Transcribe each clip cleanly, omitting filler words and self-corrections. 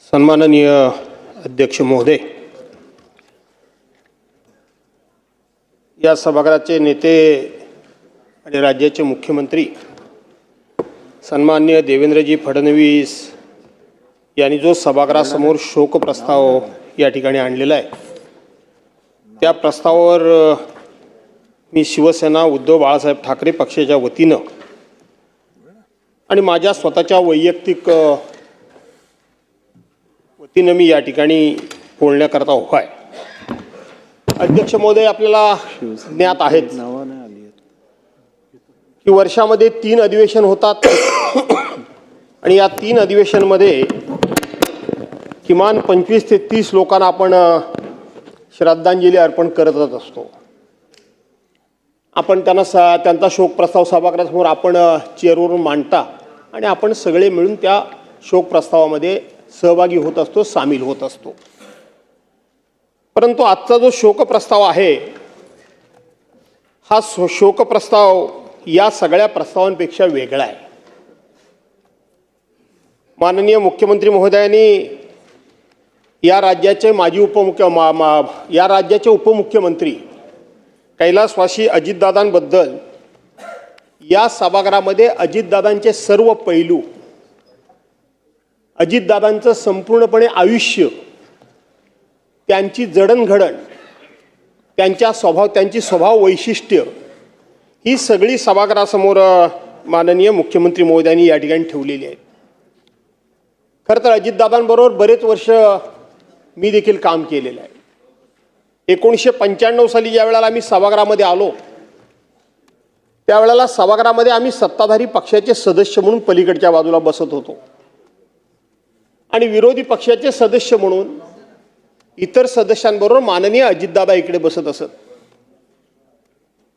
सन्माननीय अध्यक्ष महोदय, या सभागृहाचे नेते आणि राज्याचे मुख्यमंत्री सन्माननीय देवेंद्रजी फडणवीस यांनी जो सभागृहासमोर शोक प्रस्ताव या ठिकाणी आणलेला आहे, त्या प्रस्तावावर मी शिवसेना उद्धव बाळासाहेब ठाकरे पक्षाच्या वतीनं आणि माझ्या स्वतःच्या वैयक्तिक वतीनं मी या ठिकाणी बोलण्याकरता उभा आहे. अध्यक्ष महोदय, आपल्याला ज्ञात आहेत की वर्षामध्ये 3 अधिवेशन होतात आणि या 3 अधिवेशनमध्ये किमान 25 ते 30 लोकांना आपण श्रद्धांजली अर्पण करतच असतो. आपण त्यांचा शोक प्रस्ताव सभागृहासमोर आपण चेअरवरून मांडता आणि आपण सगळे मिळून त्या शोक प्रस्तावामध्ये सहभागी होत असतो, सामील होत असतो. परंतु आजचा जो शोक प्रस्ताव आहे, हा शोक प्रस्ताव या सगळ्या प्रस्तावांपेक्षा वेगळा आहे. माननीय मुख्यमंत्री महोदयांनी या राज्याचे उपमुख्यमंत्री कैलासवासी अजितदादांबद्दल या सभागृहामध्ये अजितदादांचे सर्व पैलू, अजितदादांचं संपूर्णपणे आयुष्य, त्यांची जडणघडण, त्यांची स्वभाव वैशिष्ट्य ही सगळी सभागृहासमोर माननीय मुख्यमंत्री महोदयांनी या ठिकाणी ठेवलेली आहेत. खरं तर अजितदादांबरोबर बरेच वर्ष मी देखील काम केलेलं आहे. 1995 साली ज्या वेळेला आम्ही सभागृहामध्ये आलो, त्यावेळेला सभागृहामध्ये आम्ही सत्ताधारी पक्षाचे सदस्य म्हणून पलीकडच्या बाजूला बसत होतो आणि विरोधी पक्षाचे सदस्य म्हणून इतर सदस्यांबरोबर माननीय अजितदादा इकडे बसत असत.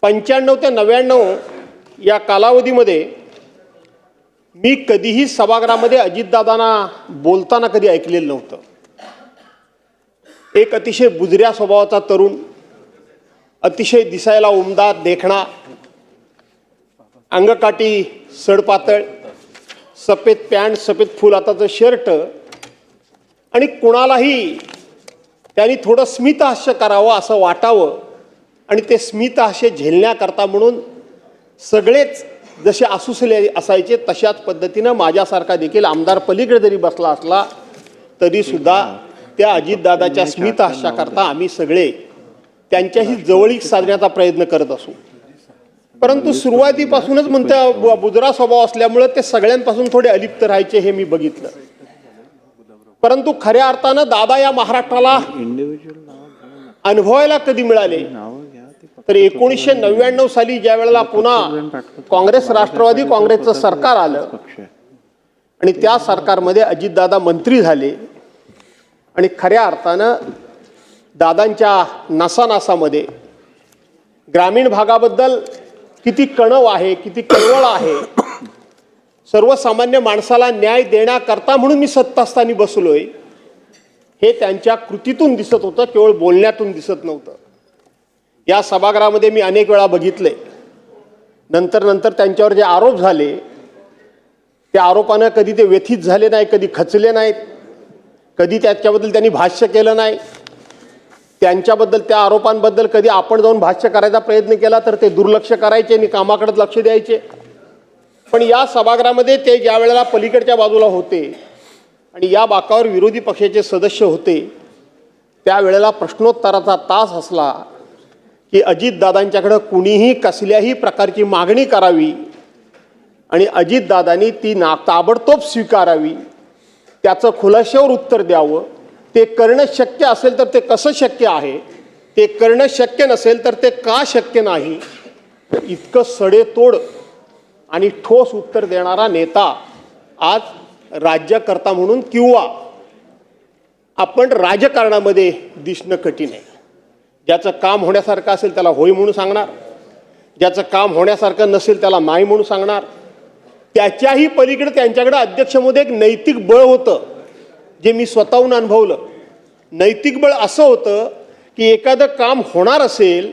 95 ते 99 या कालावधीमध्ये मी कधीही सभागृहामध्ये अजितदादांना बोलताना कधी ऐकलेलं नव्हतं. एक अतिशय बुजऱ्या स्वभावाचा तरुण, अतिशय दिसायला उमदा, देखणा, अंगकाठी सडपातळ, सफेद पॅन्ट, सफेद फुल हाताचं शर्ट आणि कुणालाही त्यांनी थोडं स्मितहास्य करावं असं वाटावं आणि ते स्मितहास्य झेलण्याकरता म्हणून सगळेच जसे आसुसले असायचे तशाच पद्धतीनं माझ्यासारखा देखील आमदार पलीकडे जरी बसला असला तरीसुद्धा त्या अजितदादाच्या स्मितहास्याकरता आम्ही सगळे त्यांच्याशी जवळीक साधण्याचा प्रयत्न करत असू. परंतु सुरुवातीपासूनच म्हणता बुजरा स्वभाव असल्यामुळे ते सगळ्यांपासून थोडे अलिप्त राहायचे हे मी बघितलं. परंतु खऱ्या अर्थानं दादा या महाराष्ट्राला अनुभवायला कधी मिळाले तर 1999 साली ज्या वेळेला पुन्हा काँग्रेस राष्ट्रवादी काँग्रेसचं सरकार आलं आणि त्या सरकारमध्ये अजितदादा मंत्री झाले आणि खऱ्या अर्थानं दादांच्या नासानासामध्ये ग्रामीण भागाबद्दल किती कणव आहे, किती कळवळ आहे, सर्वसामान्य माणसाला न्याय देण्याकरता म्हणून मी सत्तास्थानी बसलोय हे त्यांच्या कृतीतून दिसत होतं, केवळ बोलण्यातून दिसत नव्हतं. या सभागृहामध्ये मी अनेक वेळा बघितले. नंतर त्यांच्यावर जे आरोप झाले त्या आरोपानं कधी ते व्यथित झाले नाही, कधी खचले नाहीत, कधी त्याच्याबद्दल त्यांनी भाष्य केलं नाही. त्यांच्याबद्दल, त्या आरोपांबद्दल कधी आपण जाऊन भाष्य करायचा प्रयत्न केला तर ते दुर्लक्ष करायचे आणि कामाकडे लक्ष द्यायचे. पण या सभागृहामध्ये ते ज्या वेळेला पलीकडच्या बाजूला होते आणि या बाकावर विरोधी पक्षाचे सदस्य होते, त्यावेळेला प्रश्नोत्तराचा तास असला की अजितदादांच्याकडं कुणीही कसल्याही प्रकारची मागणी करावी आणि अजितदादांनी ती ताबडतोब स्वीकारावी, त्याचं खुलाशावर उत्तर द्यावं. ते करणं शक्य असेल तर ते कसं शक्य आहे, ते करणं शक्य नसेल तर ते का शक्य नाही, इतकं सडेतोड आणि ठोस उत्तर देणारा नेता आज राज्यकर्ता म्हणून किंवा आपण राजकारणामध्ये दिसणं कठीण आहे. ज्याचं काम होण्यासारखं असेल त्याला होय म्हणून सांगणार, ज्याचं काम होण्यासारखं नसेल त्याला नाही म्हणून सांगणार. त्याच्याही पलीकडे त्यांच्याकडे अध्यक्षमध्ये एक नैतिक बळ होतं जे मी स्वतःहून अनुभवलं. नैतिक बळ असं होतं की एखादं काम होणार असेल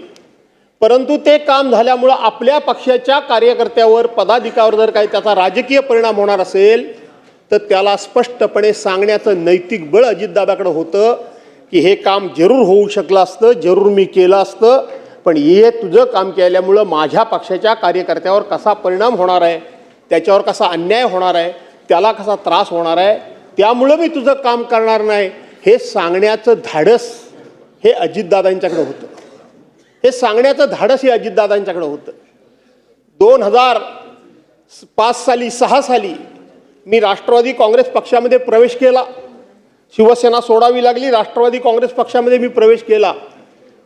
परंतु ते काम झाल्यामुळं आपल्या पक्षाच्या कार्यकर्त्यावर, पदाधिकाऱ्यावर जर काही त्याचा राजकीय परिणाम होणार असेल तर त्याला स्पष्टपणे सांगण्याचं नैतिक बळ अजितदादाकडे होतं की हे काम जरूर होऊ शकलं असतं, जरूर मी केलं असतं, पण हे तुझं काम केल्यामुळं माझ्या पक्षाच्या कार्यकर्त्यावर कसा परिणाम होणार आहे, त्याच्यावर कसा अन्याय होणार आहे, त्याला कसा त्रास होणार आहे, त्यामुळं मी तुझं काम करणार नाही, हे सांगण्याचं धाडस हे अजितदादांच्याकडे होतं. हे सांगण्याचं धाडस हे अजितदादांच्याकडे होतं. 2005 साली 6 साली मी राष्ट्रवादी काँग्रेस पक्षामध्ये प्रवेश केला. शिवसेना सोडावी लागली, राष्ट्रवादी काँग्रेस पक्षामध्ये मी प्रवेश केला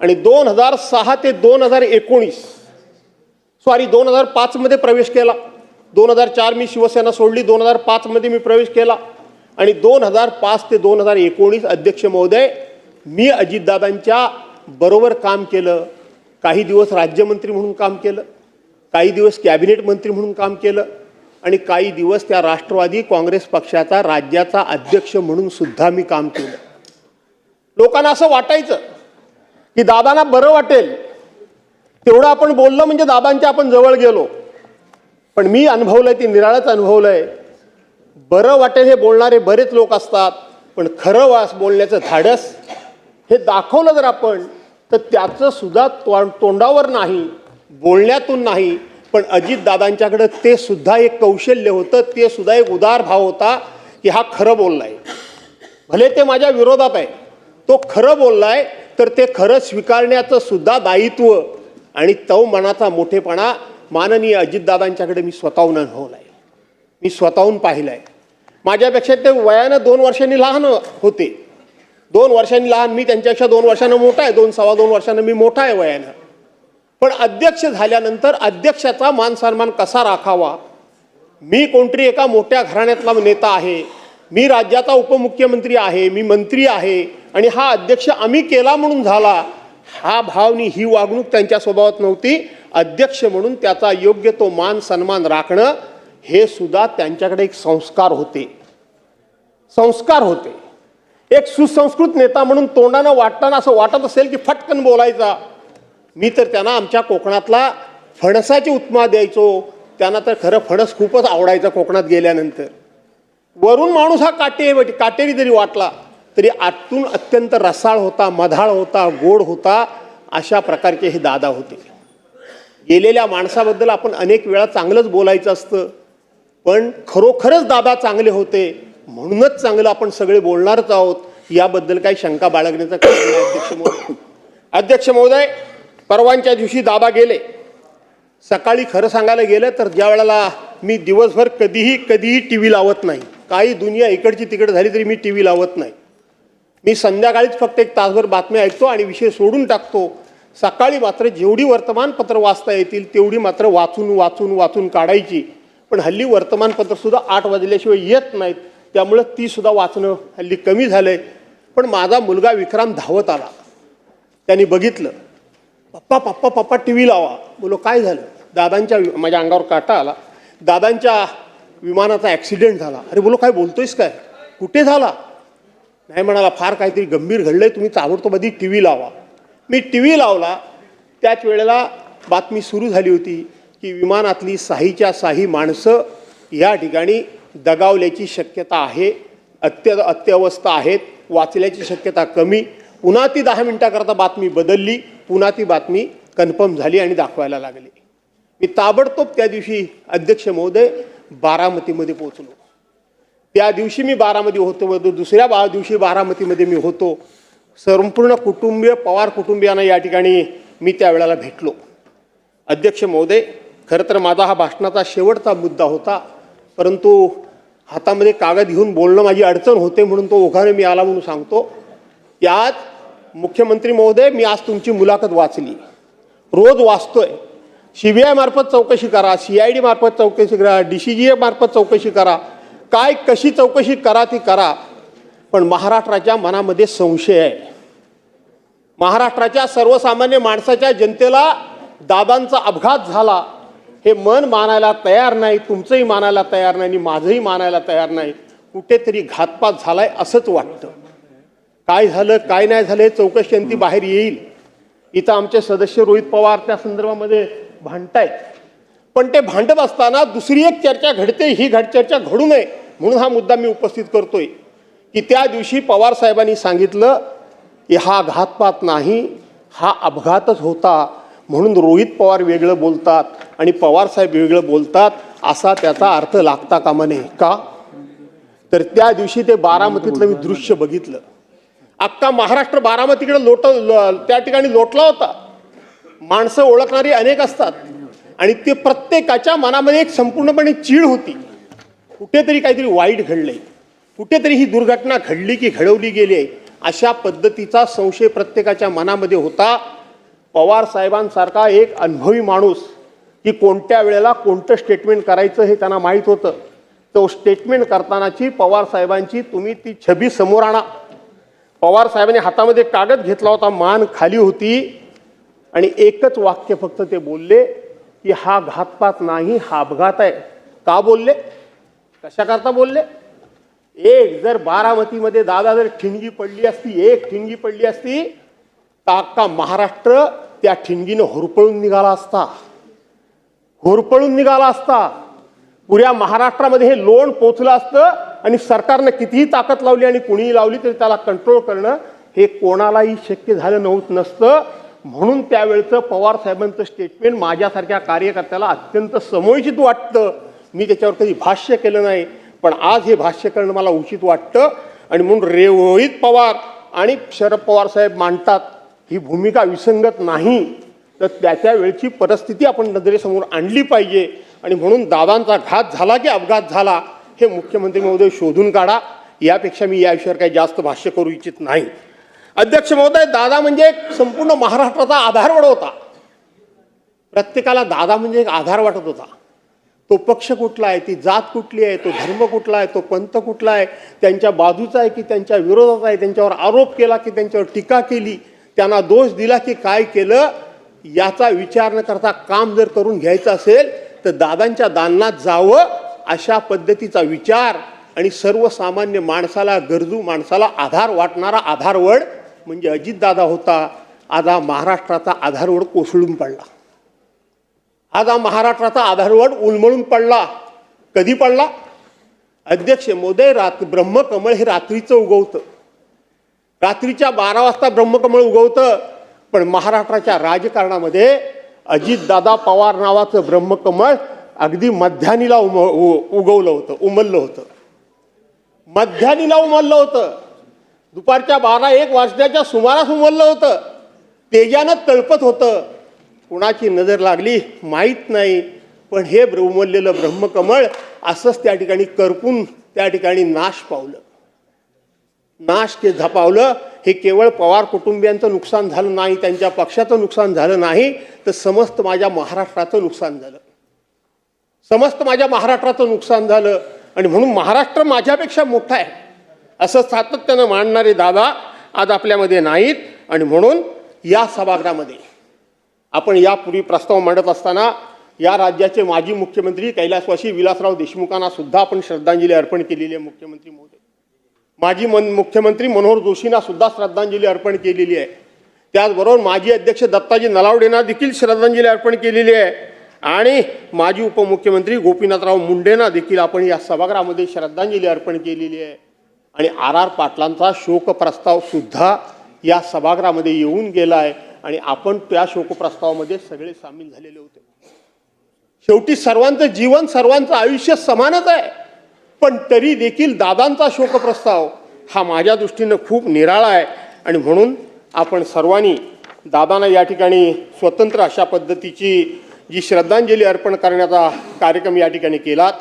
आणि 2006 ते 2005 मध्ये प्रवेश केला. 2004 मी शिवसेना सोडली, 2005 मध्ये मी प्रवेश केला आणि 2005 ते 2019 अध्यक्ष महोदय मी अजितदादांच्या बरोबर काम केलं. काही दिवस राज्यमंत्री म्हणून काम केलं, काही दिवस कॅबिनेट मंत्री म्हणून काम केलं आणि काही दिवस त्या राष्ट्रवादी काँग्रेस पक्षाचा राज्याचा अध्यक्ष म्हणून सुद्धा मी काम केलं. लोकांना असं वाटायचं की दादांना बरं वाटेल तेवढं आपण बोललं म्हणजे दादांच्या आपण जवळ गेलो. पण मी अनुभवलंय, ते निराळच अनुभवलंय, बरं वाटेल हे बोलणारे बरेच लोक असतात, पण खरं बोलण्याचं धाडस हे दाखवलं जर आपण तर त्याचं सुद्धा तोंडावर नाही, बोलण्यातून नाही, पण अजितदादांच्याकडे ते सुद्धा एक कौशल्य होतं, ते सुद्धा एक उदार भाव होता की हा खरं बोललाय. भले ते माझ्या विरोधात आहे, तो खरं बोललाय तर ते खरं स्वीकारण्याचं सुद्धा दायित्व आणि तो मनाचा मोठेपणा माननीय अजितदादांच्याकडे मी स्वतःहून अनुभवलाय, मी स्वतःहून पाहिलाय. माझ्यापेक्षा ते वयानं 2 वर्षांनी लहान होते, 2 वर्षांनी लहान, मी त्यांच्यापेक्षा 2 वर्षांनं मोठा आहे, 2-2.25 वर्षांनं मी मोठा आहे वयानं. पण अध्यक्ष झाल्यानंतर अध्यक्षाचा मान सन्मान कसा राखावा, मी कोणतरी एका मोठ्या घराण्यातला नेता आहे, मी राज्याचा उपमुख्यमंत्री आहे, मी मंत्री आहे आणि हा अध्यक्ष आम्ही केला म्हणून झाला, हा भावनी ही वागणूक त्यांच्या स्वभावात नव्हती. अध्यक्ष म्हणून त्याचा योग्य तो मान सन्मान राखणं हे सुद्धा त्यांच्याकडे एक संस्कार होते, संस्कार होते. एक सुसंस्कृत नेता म्हणून तोंडानं वाटताना असं वाटत असेल की फटकन बोलायचा. मी तर त्यांना आमच्या कोकणातला फणसाची उपमा द्यायचो, त्यांना तर खरं फणस खूपच आवडायचं कोकणात गेल्यानंतर. वरून माणूस हा काटेरी जरी वाटला तरी आतून अत्यंत रसाळ होता, मधाळ होता, गोड होता. अशा प्रकारचे हे दादा होते. गेलेल्या माणसाबद्दल आपण अनेक वेळा चांगलंच बोलायचं असतं, पण खरोखरच दादा चांगले होते म्हणूनच चांगलं आपण सगळे बोलणारच आहोत, याबद्दल काही शंका बाळगण्याचं कारण नाही. अध्यक्ष महोदय, परवांच्या दिवशी दादा गेले. सकाळी खरं सांगायला गेलं तर ज्या वेळेला मी दिवसभर कधीही टी व्ही लावत नाही, काही दुनिया इकडची तिकडे झाली तरी मी टी व्ही लावत नाही. मी संध्याकाळीच फक्त 1 तासभर बातम्या ऐकतो आणि विषय सोडून टाकतो. सकाळी मात्र जेवढी वर्तमानपत्र वाचता येतील तेवढी मात्र वाचून काढायची. पण हल्ली वर्तमानपत्रसुद्धा 8 वाजल्याशिवाय येत नाहीत, त्यामुळं ती सुद्धा वाचणं हल्ली कमी झालं आहे. पण माझा मुलगा विक्रांत धावत आला, त्यांनी बघितलं, पप्पा टी व्ही लावा. बोलो काय झालं? दादांच्या, माझ्या अंगावर काटा आला, दादांच्या विमानाचा ॲक्सिडेंट झाला. अरे बोलो काय बोलतोयस काय, कुठे झाला? नाही म्हणाला, फार काहीतरी गंभीर घडलंय, तुम्ही ताबडतोब आधी टी व्ही लावा. मी टी व्ही लावला. त्याच वेळेला बातमी सुरू झाली होती की विमानातली साहीच्या साही माणसं या ठिकाणी दगावल्याची शक्यता आहे, अत्यवस्था आहेत, वाचल्याची शक्यता कमी. पुन्हा ती 10 मिनिटाकरता बातमी बदलली, पुन्हा ती बातमी कन्फर्म झाली आणि दाखवायला लागली. मी ताबडतोब त्या दिवशी अध्यक्ष महोदय बारामतीमध्ये पोहोचलो. त्या दिवशी मी बारामती होतो, दुसऱ्या दिवशी बारामतीमध्ये मी होतो. संपूर्ण कुटुंबीय, पवार कुटुंबियांना या ठिकाणी मी त्यावेळेला भेटलो. अध्यक्ष महोदय, खरं तर माझा हा भाषणाचा शेवटचा मुद्दा होता, परंतु हातामध्ये कागद घेऊन बोलणं माझी अडचण होते म्हणून तो ओघाने मी आला म्हणून सांगतो. यात मुख्यमंत्री महोदय, मी आज तुमची मुलाखत वाचली, रोज वाचतोय. CBI मार्फत चौकशी करा, CID मार्फत चौकशी करा, DCGA मार्फत चौकशी करा, काय कशी चौकशी करा ती करा, पण महाराष्ट्राच्या मनामध्ये संशय आहे. महाराष्ट्राच्या सर्वसामान्य माणसाच्या जनतेला दादांचा अपघात झाला हे मन मानायला तयार नाही, तुमचंही मानायला तयार नाही आणि माझंही मानायला तयार नाही. कुठेतरी घातपात झालाय असंच वाटतं. काय झालं काय नाही झालं चौकशी अंती बाहेर येईल. इथं आमचे सदस्य रोहित पवार त्या संदर्भामध्ये भांडतायत, पण ते भांडत असताना दुसरी एक चर्चा घडते, ही चर्चा घडू नये म्हणून हा मुद्दा मी उपस्थित करतोय की त्या दिवशी पवार साहेबांनी सांगितलं की हा घातपात नाही, हा अपघातच होता, म्हणून रोहित पवार वेगळं बोलतात आणि पवार साहेब वेगळं बोलतात असा त्याचा अर्थ लागता कामा नये. का तर त्या दिवशी ते बारामतीतलं मी दृश्य बघितलं. अख्खा महाराष्ट्र बारामतीकडे त्या ठिकाणी लोटला होता. माणसं ओळखणारी अनेक असतात आणि ते प्रत्येकाच्या मनामध्ये एक संपूर्णपणे चीड होती. कुठेतरी काहीतरी वाईट घडलंय, कुठेतरी ही दुर्घटना घडली की घडवली गेली आहे अशा पद्धतीचा संशय प्रत्येकाच्या मनामध्ये होता. पवार साहेबांसारखा एक अनुभवी माणूस की कोणत्या वेळेला कोणतं स्टेटमेंट करायचं हे त्यांना माहीत होतं. तो स्टेटमेंट करतानाची पवार साहेबांची तुम्ही ती छबी समोर आणा. पवार साहेबांनी हातामध्ये कागद घेतला होता, मान खाली होती आणि एकच वाक्य फक्त ते बोलले की हा घातपात नाही, हा अपघात आहे. का बोलले, कशा करता बोलले? एक जर बारामतीमध्ये दादा जर ठिणगी पडली असती, एक ठिणगी पडली असती तर अख्खा महाराष्ट्र त्या ठिणगीनं होरपळून निघाला असता, होरपळून निघाला असता. पुऱ्या महाराष्ट्रामध्ये हे लोण पोचलं असतं आणि सरकारनं कितीही ताकद लावली आणि कुणीही लावली तरी त्याला कंट्रोल करणं हे कोणालाही शक्य झालं नसतं. म्हणून त्यावेळचं पवार साहेबांचं स्टेटमेंट माझ्यासारख्या कार्यकर्त्याला अत्यंत समयोचित वाटतं. मी त्याच्यावर कधी भाष्य केलं नाही, पण आज हे भाष्य करणं मला उचित वाटतं. आणि म्हणून रोहित पवार आणि शरद पवार साहेब मांडतात ही भूमिका विसंगत नाही, तर त्याच्या वेळची परिस्थिती आपण नजरेसमोर आणली पाहिजे. आणि म्हणून दादांचा घात झाला की अपघात झाला हे मुख्यमंत्री महोदय शोधून काढा. यापेक्षा मी या विषयावर काही जास्त भाष्य करू इच्छित नाही. अध्यक्ष महोदय, दादा म्हणजे एक संपूर्ण महाराष्ट्राचा आधारवड होता. प्रत्येकाला दादा म्हणजे एक आधार वाटत होता. तो पक्ष कुठला आहे, ती जात कुठली आहे, तो धर्म कुठला आहे, तो पंथ कुठला आहे, त्यांच्या बाजूचा आहे की त्यांच्या विरोधात आहे, त्यांच्यावर आरोप केला की त्यांच्यावर टीका केली, त्यांना दोष दिला की काय केलं, याचा विचार न करता काम जर करून घ्यायचं असेल तर दादांच्या दालनात जावं. अशा पद्धतीचा विचार आणि सर्वसामान्य माणसाला, गरजू माणसाला आधार वाटणारा आधारवड म्हणजे अजितदादा होता. आज हा महाराष्ट्राचा आधारवड कोसळून पडला. आज हा महाराष्ट्राचा आधारवड उलमळून पडला. कधी पडला? अध्यक्ष महोदय, ब्रह्मकमळ हे रात्रीचं उगवतं, रात्रीच्या 12 वाजता ब्रह्मकमळ उगवतं. पण महाराष्ट्राच्या राजकारणामध्ये अजितदादा पवार नावाचं ब्रह्मकमळ अगदी मध्यानीला उगवलं होतं, उमललं होतं, मध्यानीला उमललं होतं. दुपारच्या 12-1 वाजण्याच्या सुमारास उमललं होतं. तेजानं तळपत होतं. कुणाची नजर लागली माहीत नाही, पण हे उमललेलं ब्रह्मकमळ असंच त्या ठिकाणी करपून त्या ठिकाणी नाश पावलं, नाश के झपावलं. हे केवळ पवार कुटुंबियांचं नुकसान झालं नाही, त्यांच्या पक्षाचं नुकसान झालं नाही, तर समस्त माझ्या महाराष्ट्राचं नुकसान झालं, समस्त माझ्या महाराष्ट्राचं नुकसान झालं. आणि म्हणून महाराष्ट्र माझ्यापेक्षा मोठा आहे असं सातत्यानं मांडणारे दादा आज आपल्यामध्ये नाहीत. आणि म्हणून या सभागृहामध्ये आपण यापूर्वी प्रस्ताव मांडत असताना या राज्याचे माजी मुख्यमंत्री कैलासवासी विलासराव देशमुखांना सुद्धा आपण श्रद्धांजली अर्पण केलेली आहे. मुख्यमंत्री महोदय, माजी मुख्यमंत्री मनोहर जोशींना सुद्धा श्रद्धांजली अर्पण केलेली आहे. त्याचबरोबर माजी अध्यक्ष दत्ताजी नलावडेंना देखील श्रद्धांजली अर्पण केलेली आहे. आणि माजी उपमुख्यमंत्री गोपीनाथराव मुंडेंना देखील आपण या सभागृहामध्ये श्रद्धांजली अर्पण केलेली आहे. आणि RR पाटलांचा शोक प्रस्ताव सुद्धा या सभागृहामध्ये येऊन गेला आहे आणि आपण त्या शोकप्रस्तावामध्ये सगळे सामील झालेले होते. शेवटी सर्वांचं जीवन, सर्वांचं आयुष्य समानच आहे, पण तरी देखील दादांचा शोकप्रस्ताव हा माझ्या दृष्टीनं खूप निराळा आहे. आणि म्हणून आपण सर्वांनी दादांना या ठिकाणी स्वतंत्र अशा पद्धतीची जी श्रद्धांजली अर्पण करण्याचा कार्यक्रम या ठिकाणी केलात.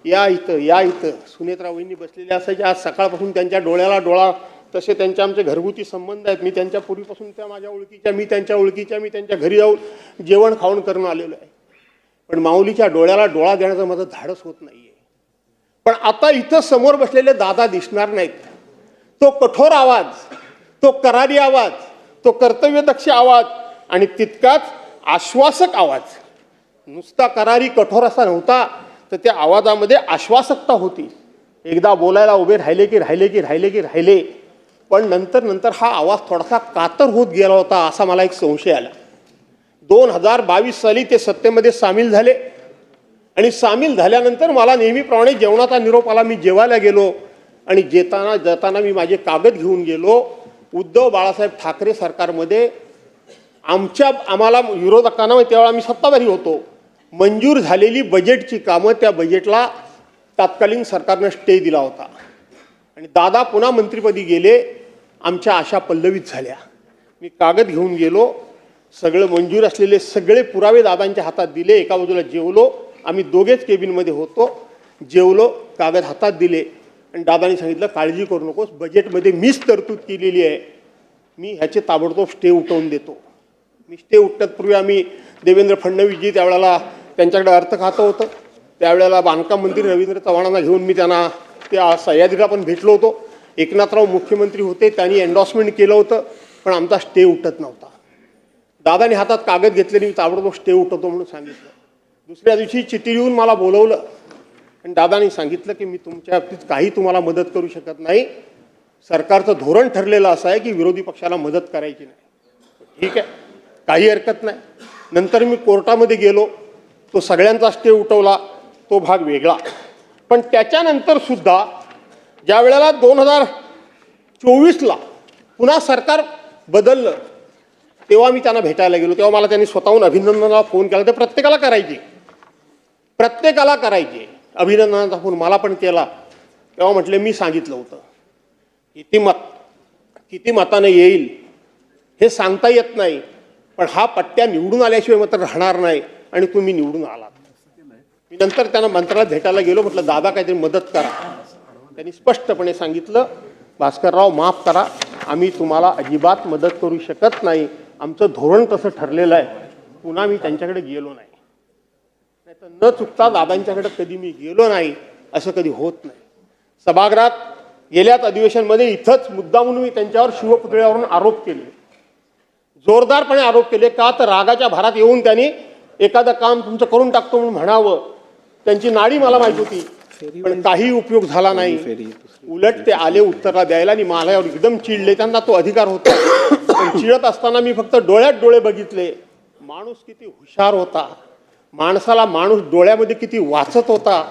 या इथं सुनेत्रा वहिनी बसलेल्या असायच्या. आज सकाळपासून त्यांच्या डोळ्याला डोळा, तसे त्यांचे आमचे घरगुती संबंध आहेत. मी त्यांच्या पूर्वीपासून त्या माझ्या ओळखीच्या, मी त्यांच्या ओळखीच्या, मी त्यांच्या घरी जाऊन जेवण खाऊन करून आलेलो आहे. पण माऊलीच्या डोळ्याला डोळा देण्याचं माझं धाडस होत नाही आहे. पण आता इथं समोर बसलेले दादा दिसणार नाहीत. तो कठोर आवाज, तो करारी आवाज, तो कर्तव्यदक्ष आवाज आणि तितकाच आश्वासक आवाज, नुसता करारी कठोर असा नव्हता, तर त्या आवाजामध्ये आश्वासकता होती. एकदा बोलायला उभे राहिले, पण नंतर हा आवाज थोडासा कातर होत गेला होता असा मला एक संशय आला. 2022 साली ते सत्तेमध्ये सामील झाले. आणि सामील झाल्यानंतर मला नेहमीप्रमाणे जेवणाचा निरोप आला. मी जेवायला गेलो आणि जाताना मी माझे कागद घेऊन गेलो. उद्धव बाळासाहेब ठाकरे सरकारमध्ये आम्हाला विरोधकांना, तेव्हा आम्ही सत्ताधारी होतो, मंजूर झालेली बजेटची कामं, त्या बजेटला तत्कालीन सरकारनं स्टे दिला होता आणि दादा पुन्हा मंत्रिपदी गेले. आमच्या आशा पल्लवित झाल्या. मी कागद घेऊन गेलो, सगळं मंजूर असलेले सगळे पुरावे दादांच्या हातात दिले. एका बाजूला जेवलो, आम्ही दोघेच केबिनमध्ये होतो, जेवलो, कागद हातात दिले आणि दादांनी सांगितलं काळजी करू नकोस, बजेटमध्ये मीच तरतूद केलेली आहे, मी ह्याचे ताबडतोब स्टे उठवून देतो. मी स्टे उठण्यापूर्वी आम्ही देवेंद्र फडणवीसजी त्यावेळेला त्यांच्याकडे अर्थ खातं होतं, त्यावेळेला बांधकाम मंत्री रवींद्र चव्हाणांना घेऊन मी त्यांना त्या सह्याद्रीला पण भेटलो होतो. एकनाथराव मुख्यमंत्री होते, त्यांनी एन्डॉर्समेंट केलं होतं, पण आमचा स्टे उठत नव्हता. दादाने हातात कागद घेतले, मी ताबडतोब स्टे उठवतो म्हणून सांगितलं. दुसऱ्या दिवशी चिठ्ठी लिहून मला बोलवलं आणि दादांनी सांगितलं की मी तुमच्या बाबतीत काही तुम्हाला मदत करू शकत नाही. सरकारचं धोरण ठरलेलं असं आहे की विरोधी पक्षाला मदत करायची नाही. ठीक आहे, काही हरकत नाही. नंतर मी कोर्टामध्ये गेलो, तो सगळ्यांचा स्टे उठवला, तो भाग वेगळा. पण त्याच्यानंतर सुद्धा ज्या वेळेला 2024ला पुन्हा सरकार बदललं, तेव्हा मी त्यांना भेटायला गेलो. तेव्हा मला त्यांनी स्वतःहून अभिनंदनाला फोन केला. ते प्रत्येकाला करायचे अभिनंदनाचा फोन, मला पण केला. तेव्हा म्हटले मी सांगितलं होतं किती मताने येईल हे सांगता येत नाही, पण हा पट्ट्या निवडून आल्याशिवाय मात्र राहणार नाही आणि तुम्ही निवडून आलात. मी नंतर त्यांना मंत्रालयात भेटायला गेलो, म्हटलं दादा काहीतरी मदत करा. त्यांनी स्पष्टपणे सांगितलं भास्करराव माफ करा, आम्ही तुम्हाला अजिबात मदत करू शकत नाही, आमचं धोरण तसं ठरलेलं आहे. पुन्हा मी त्यांच्याकडे गेलो नाही. नाहीतर न चुकता दादांच्याकडे कधी मी गेलो नाही असं कधी होत नाही. सभागृहात गेल्याच अधिवेशनमध्ये इथंच मुद्दामून मी त्यांच्यावर शिवपुतळ्यावरून आरोप केले, जोरदारपणे आरोप केले. का तर रागाच्या भारात येऊन त्यांनी एखादं काम तुमचं करून टाकतो म्हणून म्हणावं. त्यांची नाडी मला माहिती होती, पण काही उपयोग झाला नाही. उलट ते आले उत्तरला द्यायला आणि मला एकदम चिडले. त्यांना तो अधिकार होता, पण चिडत असताना मी फक्त डोळ्यात डोळे बघितले. माणूस किती हुशार होता, माणसाला माणूस डोळ्यामध्ये किती वाचत होता.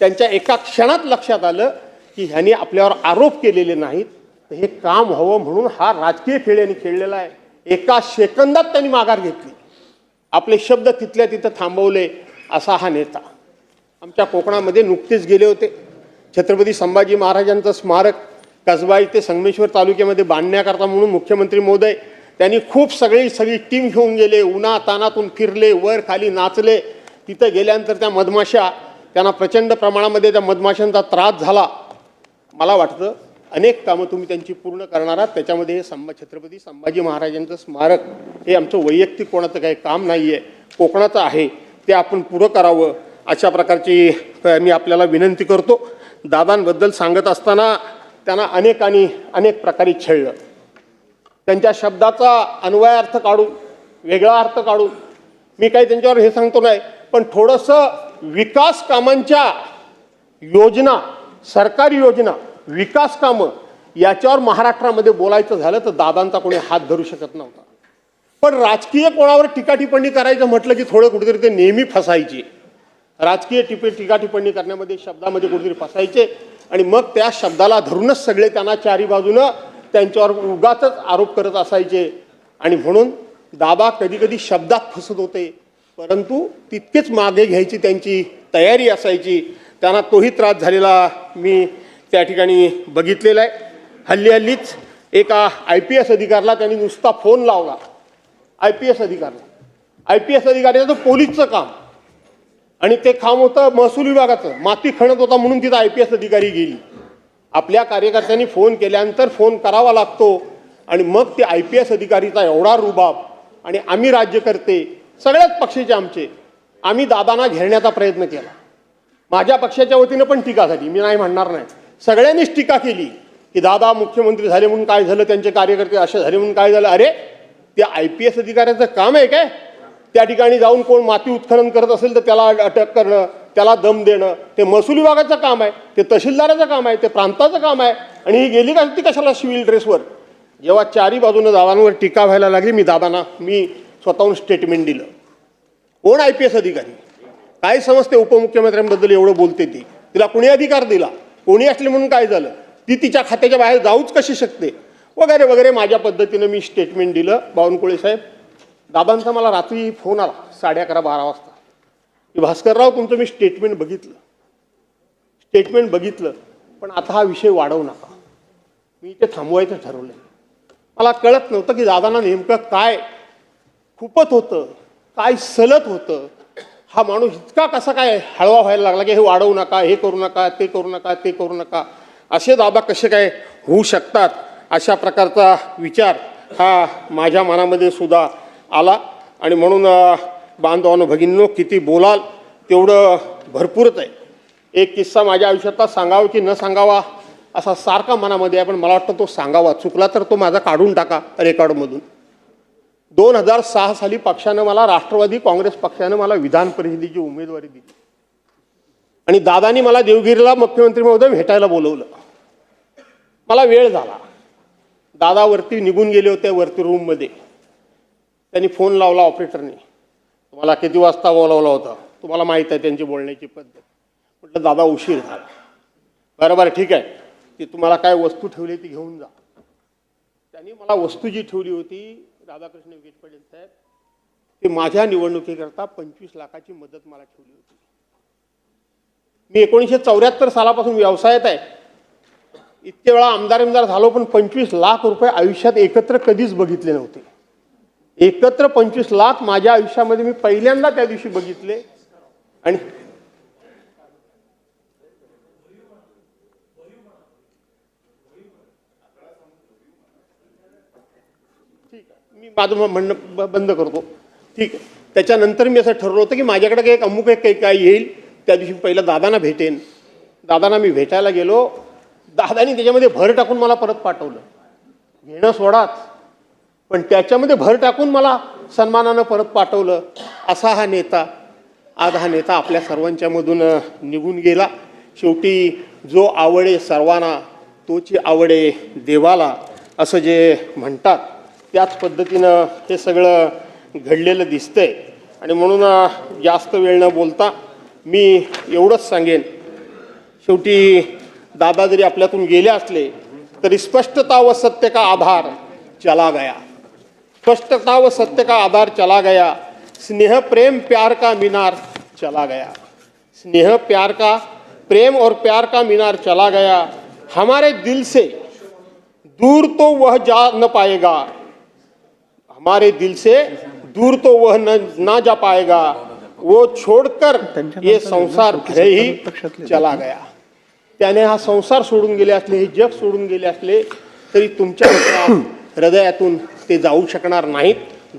त्यांच्या एका क्षणात लक्षात आलं की ह्यांनी आपल्यावर आरोप केलेले नाहीत, हे काम व्हावं म्हणून हा राजकीय खेळ यांनी खेळलेला आहे. एका सेकंदात त्यांनी माघार घेतली, आपले शब्द तिथल्या तिथं थांबवले. असा हा नेता. आमच्या कोकणामध्ये नुकतेच गेले होते. छत्रपती संभाजी महाराजांचं स्मारक कसबा इथे संगमेश्वर तालुक्यामध्ये बांधण्याकरता म्हणून मुख्यमंत्री महोदय त्यांनी खूप सगळी टीम घेऊन गेले. उन्हा तानातून फिरले, वर खाली नाचले. तिथं गेल्यानंतर त्या मधमाशा, त्यांना प्रचंड प्रमाणामध्ये त्या मधमाशांचा त्रास झाला. मला वाटतं अनेक कामं तुम्ही त्यांची पूर्ण करणार आहात. त्याच्यामध्ये हे छत्रपती संभाजी महाराजांचं स्मारक हे आमचं वैयक्तिक कोणाचं काही काम नाही आहे, कोकणाचं आहे, ते आपण पुरं करावं अशा प्रकारची मी आपल्याला विनंती करतो. दादांबद्दल सांगत असताना त्यांना अनेक प्रकारे छळलं. त्यांच्या शब्दाचा अन्वयार्थ काढून, वेगळा अर्थ काढून मी काही त्यांच्यावर हे सांगतो नाही, पण थोडंसं विकास कामांच्या योजना, सरकारी योजना, विकास कामं याच्यावर महाराष्ट्रामध्ये बोलायचं झालं तर दादांचा कोणी हात धरू शकत नव्हता. पण राजकीय कोणावर टीका टिप्पणी करायचं म्हटलं की थोडं कुठेतरी ते नेहमी फसायचे. राजकीय टीका टिप्पणी करण्यामध्ये, शब्दामध्ये कुठेतरी फसायचे आणि मग त्या शब्दाला धरूनच सगळे त्यांना चारी बाजूनं त्यांच्यावर उगाचच आरोप करत असायचे. आणि म्हणून दादा कधी कधी शब्दात फसत होते, परंतु तितकेच मागे घ्यायची त्यांची तयारी असायची. त्यांना तोही त्रास झालेला मी त्या ठिकाणी बघितलेला आहे. हल्लीच एका IPS अधिकाऱ्याला त्यांनी नुसता फोन लावला. IPS अधिकाऱ्याचं पोलीसचं काम आणि ते काम होतं महसूल विभागाचं. माती खणत होता म्हणून तिथं IPS अधिकारी गेली. आपल्या कार्यकर्त्यांनी फोन केल्यानंतर फोन करावा लागतो आणि मग ते IPS अधिकारीचा एवढा रुबाब. आणि आम्ही राज्यकर्ते सगळ्याच पक्षाचे आमचे, आम्ही दादांना घेरण्याचा प्रयत्न केला. माझ्या पक्षाच्या वतीनं पण टीका झाली, मी नाही म्हणणार नाही. सगळ्यांनीच टीका केली की दादा मुख्यमंत्री झाले म्हणून काय झालं, त्यांचे कार्यकर्ते असे झाले म्हणून काय झालं. अरे ते IPS अधिकाऱ्याचं काम आहे काय? त्या ठिकाणी जाऊन कोण माती उत्खनन करत असेल तर त्याला अटक करणं, त्याला दम देणं, ते महसूल विभागाचं काम आहे, ते तहसीलदाराचं काम आहे, ते प्रांताचं काम आहे. आणि ही गेली का ती कशाला सिव्हिल ड्रेसवर? जेव्हा चारी बाजूनं दादांवर टीका व्हायला लागली, मी स्वतःहून स्टेटमेंट दिलं. कोण IPS अधिकारी? काय समजते उपमुख्यमंत्र्यांबद्दल एवढं बोलते ती? तिला कोणी अधिकार दिला? कोणी असले म्हणून काय झालं? ती तिच्या खात्याच्या बाहेर जाऊच कशी शकते? वगैरे वगैरे माझ्या पद्धतीनं मी स्टेटमेंट दिलं. बावनकुळे साहेब, दादांचा मला रात्री फोन आला 11:30-12 वाजता की भास्करराव तुमचं मी स्टेटमेंट बघितलं पण आता हा विषय वाढवू नका. मी इथे थांबवायचं ठरवलं. मला कळत नव्हतं की दादांना नेमकं काय खुपत होतं, काय सलत होतं. हा माणूस इतका कसा काय हळवा व्हायला लागला की हे वाढवू नका, हे करू नका, ते करू नका, ते करू नका. असे दादा कसे काय होऊ शकतात? अशा प्रकारचा विचार हा माझ्या मनामध्ये सुद्धा आला. आणि म्हणून बांधवांनो भगिनींनो, किती बोलाल तेवढं भरपूरच आहे. एक किस्सा माझ्या आयुष्यातला सांगावा की न सांगावा असा सारखा मनामध्ये आहे, पण मला वाटतं तो सांगावा. चुकला तर तो माझा काढून टाका रेकॉर्डमधून. 2006 साली पक्षानं मला, राष्ट्रवादी काँग्रेस पक्षानं मला विधान परिषदेची उमेदवारी दिली आणि दादानी मला देवगिरीला मुख्यमंत्री महोदय भेटायला बोलवलं. मला वेळ झाला. दादा वरती निघून गेले होते, वरती रूममध्ये. त्यांनी फोन लावला ऑपरेटरने, तुम्हाला किती वाजता बोलावलं होतं? तुम्हाला माहीत आहे त्यांची बोलण्याची पद्धत. म्हटलं दादा उशीर झाला. बरोबर, ठीक आहे, ती तुम्हाला काय वस्तू ठेवली ती घेऊन जा. त्यांनी मला वस्तू जी ठेवली होती राधाकृष्ण विखे पाटील साहेब, ते माझ्या निवडणुकीकरता 25 लाखाची मदत मला ठेवली होती. मी 1974 सालापासून व्यवसायात आहे. इतके वेळा आमदार झालो, पण 25 लाख रुपये आयुष्यात एकत्र कधीच बघितले नव्हते. एकत्र 25 लाख माझ्या आयुष्यामध्ये मी पहिल्यांदा त्या दिवशी बघितले. आणि ठीक आहे, मी माझं म्हणणं बंद करतो. ठीक आहे. त्याच्यानंतर मी असं ठरवलं होतं की माझ्याकडे एक अमुक एक काही काय येईल, त्या दिवशी पहिलं दादांना भेटेन. दादांना मी भेटायला गेलो. दादानी त्याच्यामध्ये भर टाकून मला परत पाठवलं. घेणं सोडाच, पण त्याच्यामध्ये भर टाकून मला सन्मानानं परत पाठवलं. असा हा नेता, आज हा नेता आपल्या सर्वांच्या मधून निघून गेला. शेवटी जो आवडे सर्वांना तोची आवडे देवाला, असं जे म्हणतात त्याच पद्धतीनं हे सगळं घडलेलं दिसतंय. आणि म्हणून जास्त वेळ न बोलता मी एवढंच सांगेन, शेवटी दादा जरी आपल्यातून गेले असले तरी स्पष्टता व सत्य का आधार चला गया. स्पष्टता व सत्य का आधार चला गया. स्नेह प्रेम प्यार का मीनार चला गया. स्नेह प्यार का, प्रेम और प्यार का मीनार चला गया. हमारे दिल से दूर तो वह जा न पाएगा. हमारे दिल से दूर तो वह ना जा पाएगा. वो छोड़कर ये संसार भले ही चला गया. त्याने हा संसार सोडून गेले असले, हे जग सोडून गेले असले तरी तुमच्या हृदयातून ते जाऊ शकणार नाहीत,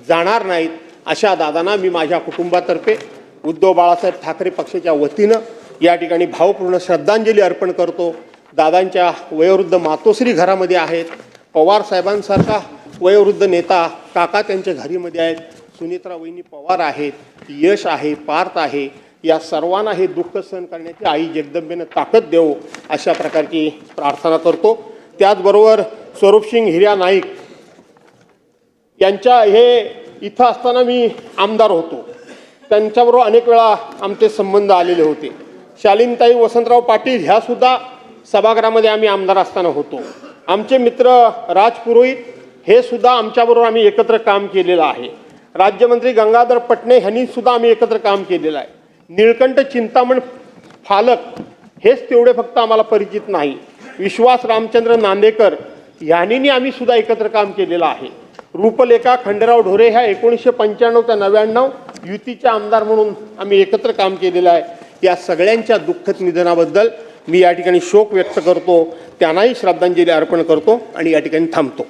जाणार नाहीत. अशा दादांना मी माझ्या कुटुंबातर्फे उद्धव बाळासाहेब ठाकरे पक्षाच्या वतीनं या ठिकाणी भावपूर्ण श्रद्धांजली अर्पण करतो. दादांच्या वयोवृद्ध मातोश्री घरामध्ये आहेत. पवार साहेबांसारखा वयोवृद्ध नेता काका त्यांच्या घरीमध्ये आहेत. सुनित्रा वहिनी पवार आहेत, यश आहे, पार्थ आहे. या सर्वांना हे दुःख सहन करण्याची आई जगदंबेनं ताकद देवो अशा प्रकारची प्रार्थना करतो. त्याचबरोबर स्वरूपसिंग हिर्या नाईक यांच्या हे इथं असताना मी आमदार होतो. त्यांच्याबरोबर अनेक वेळा आमचे संबंध आलेले होते. शालीनताई वसंतराव पाटील ह्या सुद्धा सभागृहामध्ये आम्ही आमदार असताना होतो. आमचे मित्र राज पुरोहित हे सुद्धा आमच्याबरोबर आम्ही एकत्र काम केलेलं आहे. राज्यमंत्री गंगाधर पटणे ह्यांनी सुद्धा आम्ही एकत्र काम केलेलं आहे. निळकंठ चिंतामण फालक हेच तेवढे फक्त आम्हाला परिचित नाही. विश्वास रामचंद्र नांदेकर यांनी आम्ही सुद्धा एकत्र काम केलेलं आहे. रूपलेखा खंडेराव ढोरे ह्या 1995 ते 99 युतीच्या आमदार म्हणून आम्ही एकत्र काम केलेलं आहे. या सगळ्यांच्या दुःखद निधनाबद्दल मी या ठिकाणी शोक व्यक्त करतो, त्यांनाही श्रद्धांजली अर्पण करतो आणि या ठिकाणी थांबतो.